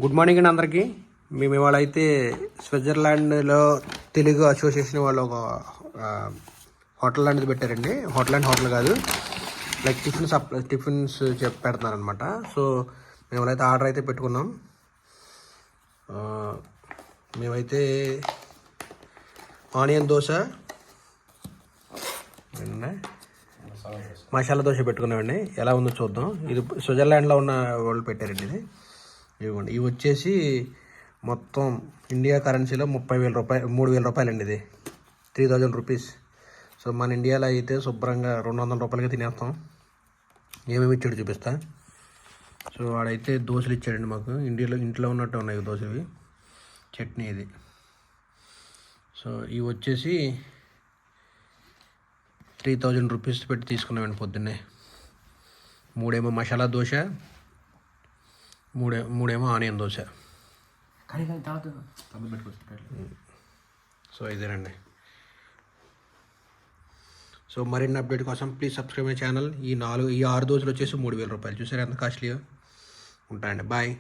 Good morning అండి అందరికీ. మేము ఇవాళ అయితే స్విట్జర్లాండ్లో తెలుగు అసోసియేషన్ వాళ్ళు ఒక హోటల్ లాంటిది పెట్టారండి. హోటల్ కాదు, లైక్ టిఫిన్స్ పెడుతున్నారనమాట. సో మేము అయితే ఆర్డర్ అయితే పెట్టుకున్నాం. మేమైతే ఆనియన్ దోశ, మసాలా దోశ పెట్టుకున్నామండి. ఎలా ఉందో చూద్దాం. ఇది స్విట్జర్లాండ్లో ఉన్న వాళ్ళు పెట్టారండి. ఇది ఇవ్వండి. ఇవి వచ్చేసి మొత్తం ఇండియా కరెన్సీలో 3,000 రూపాయలండి. ఇది 3,000 రూపీస్. సో మన ఇండియాలో అయితే శుభ్రంగా 200 రూపాయలకి తినేస్తాం. ఏమేమి ఇచ్చాడు చూపిస్తా. సో వాడైతే దోశలు ఇచ్చాడండి మాకు. ఇంట్లో ఉన్నట్టు ఉన్నాయి దోశలు. చట్నీ ఇది. సో ఇవి వచ్చేసి 3,000 రూపీస్ పెట్టి తీసుకున్నామండి పొద్దున్నే. 3 మసాలా దోశ, 3 ఆనియన్ దోశ. సో ఇదేనండి. సో మరిన్ని అప్డేట్ కోసం ప్లీజ్ సబ్స్క్రైబ్ మై ఛానల్. ఈ 6 దోశలు వచ్చేసి 3,000 రూపాయలు. చూసారు ఎంత కాస్ట్లీగా ఉంటాయండి. బాయ్.